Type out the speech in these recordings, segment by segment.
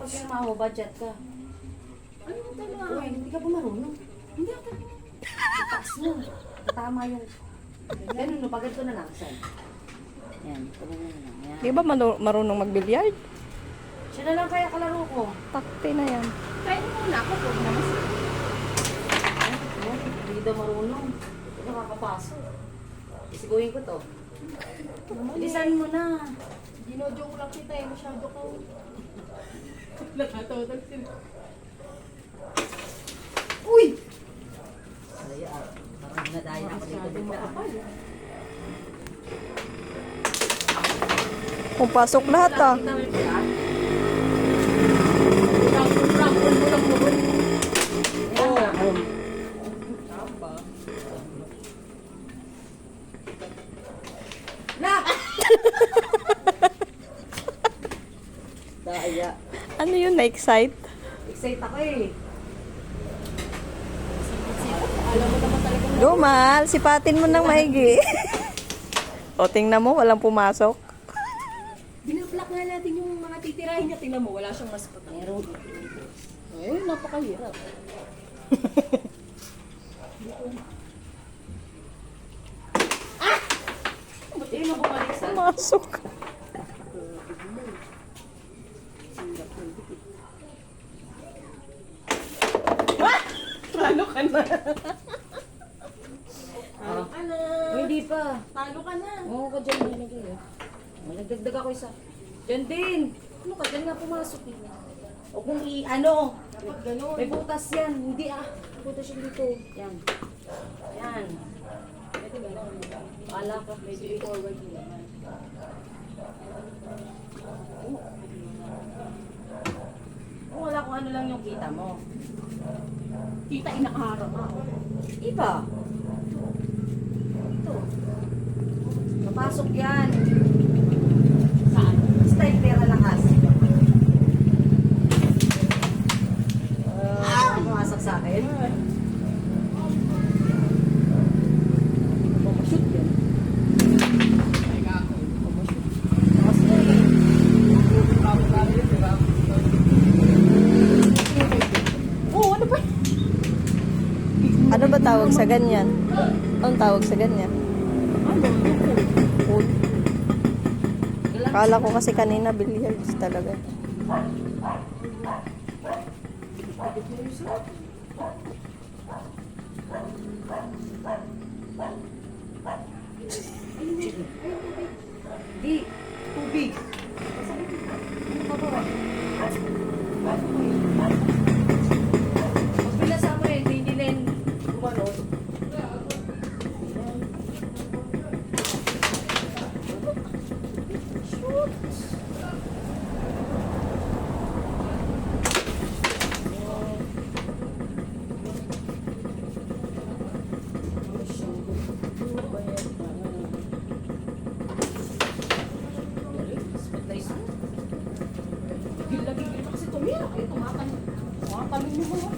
Pirma mo, budget ka. Ano mo tama? Uy, hindi ka pa marunong. Hindi ako. Itaas mo. Tama yung... Ganun, no, pagad ko na lang, San. Yan, pagad na lang. Yan. Di ba marunong mag-billiard? Siya na lang kaya kalaro ko. Takti na yan. Kaya mo muna ako. Huwag naman siya. Hindi daw marunong. Hindi nakakapasok. Isiguhin ko to. Bilisan mo na. Gino-joke lang kita eh. Masyado ko. Nakatotag sila. Uy! Ay, parang nadayin ako dito. Masyado makapal. Pumpasok lahat ah. Kita mo yung biyak? Rambol mo lang mo. Yan. Tama. Na! Daya. Ano yun? Na-excite? Excite ako eh. Alam mo naman talaga. Gumal, sipatin mo ng maigi. O, tingnan mo, walang pumasok. Binablock nga natin yung mga titirahin niya. Tingnan mo, wala siyang mas patang. Meron. Eh, napakahirap. Buti mo bumalik sa... Pumasok. Talo ka na. Ah. Talo ka na. Oh, hindi pa. Talo ka na. Oo ka dyan. Nilagay eh. Nagdagdag ako isa. Dyan din. Ano ka? Dyan nga pumasok eh. O kung ano. Dapat ganun. May butas yan. Hindi ah. May butas yan dito. Yan. Yan. Ito ganun. Pala ka. Medyo i-forward mo naman. Kung wala kung ano lang yung kita mo. Kita inaharap ako. Iba. Ito. Napasok yan. Saan? Style pera lakas. Pumasok sa akin. Pumashoot yan. Ay, kako. Tapos na eh. Oo, ano ba? Ano ba tawag sa ganyan? Anong tawag sa ganyan? Pool. Kala ko kasi kanina billiards talaga. Di. Tubig. Ano ba? Pag binasa mo eh, hindi na yung gumanon. Gila-gila kasi tumira. Ay, tumatalon. Tumatalon mo ba?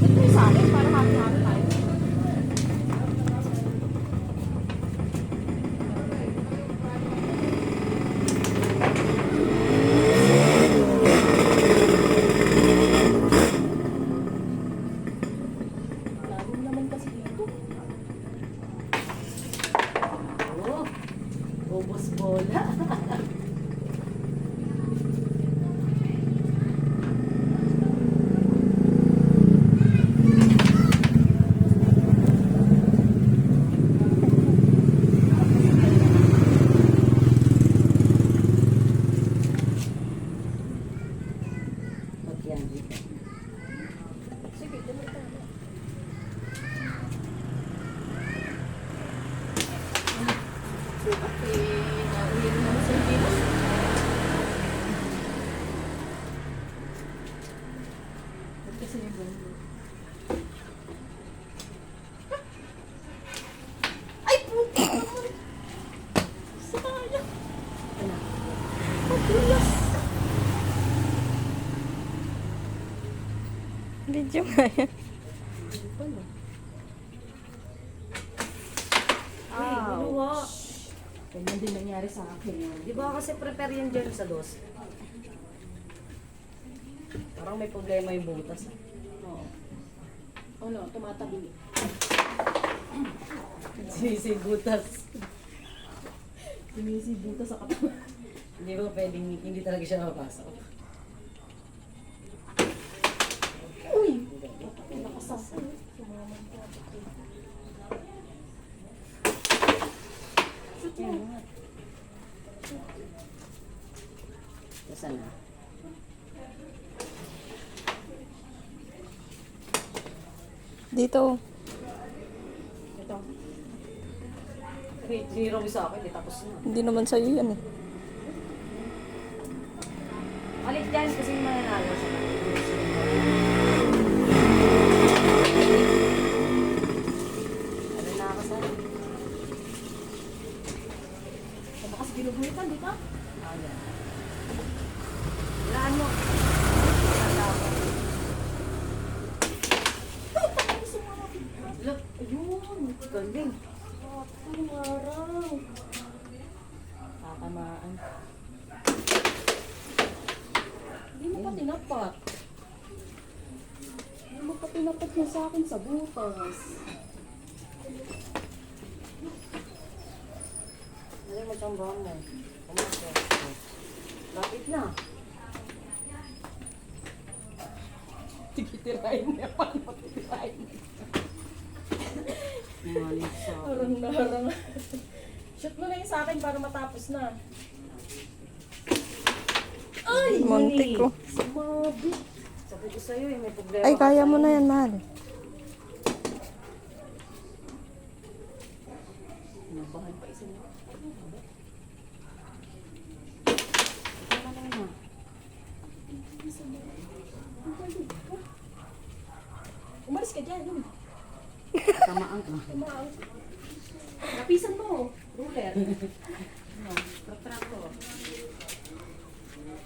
Ito yung sa akin, para hati-hati tayo. Lalo naman kasi dito. Oh, ubos bola. Ba't yan dito? Sige, dito tayo. Sukat eh, nauwi rin naman sa Pilipinas. Ba't kasi yung ganun? Ay, puti naman! Sayang! Madulas! Video nga yan. Ay, buluha. Ganyan din nangyari sa akin. Di ba kasi prepare yan dyan sa dos? Parang may problema yung butas. Oo. Ano, tumatabi. Butas. Sinisibuta sa katawan. Hindi ba pwedeng, hindi talaga siya mapasok. Uy! Nakasasa. Yan nga. Saan na? Dito. Ito. Zero sa akin, tapos na. Hindi naman sa'yo yan eh. Alit yan kasi yung mananalo sa ano na ako sa'yo? Baka kasi ginugulitan, di ba? Ayan. Walaan mo. Wala ako. Look, ayun. Galing. Ang araw. Tatamaan. Hindi mo pa tinapat. Hindi mo pa tinapat niya sa akin sa butas. Ano mo siyang buwan mo? Pumasok. Lapit na. Tigitirahin niya. Paano titirahin niya? Malit sa akin. Harang na harang. Shoot mo na yung sa akin para matapos na. Ay! Muntik ko. Sumabit. Sabi ko sa'yo eh, may problema. Ay, ka kaya sa'yo. mo na yan, mahal. Nabahan pa isa niya. Ito na lang na. Umalis ka dyan. Tamaan ka. Tumaang. Napisan mo. Ruler. No, tatrato.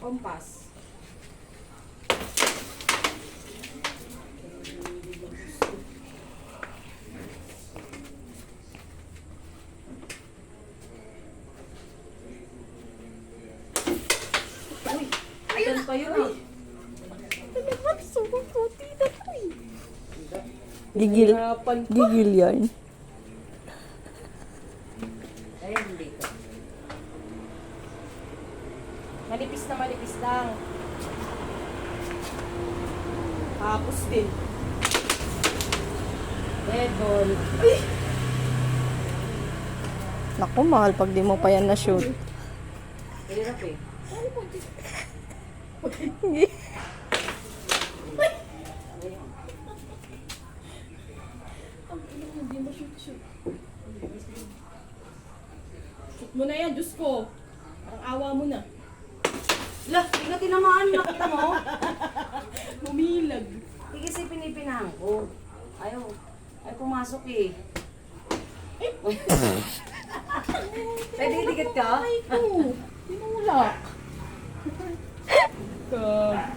Kompas. Uy! Ayun pa yun ah. Talagang sobrang puti na to eh. Gigil. Hirapan pa. Gigil yan. Ayun dito. Manipis lang. Tapos din. Red ball. Naku, mahal pag di mo pa yan na-shoot. Hirap eh. Ang ina mo, hindi mo shoot. Shoot mo na yan, Diyos ko. Ang awa mo na. Lah, hindi ka tinamaan. Nakita mo? Humilag. Hindi kasi pinipinahan ko. Ayaw. Ay, pumasok eh. Pwede dikit ka? Ay ko. Tinulak. Kag.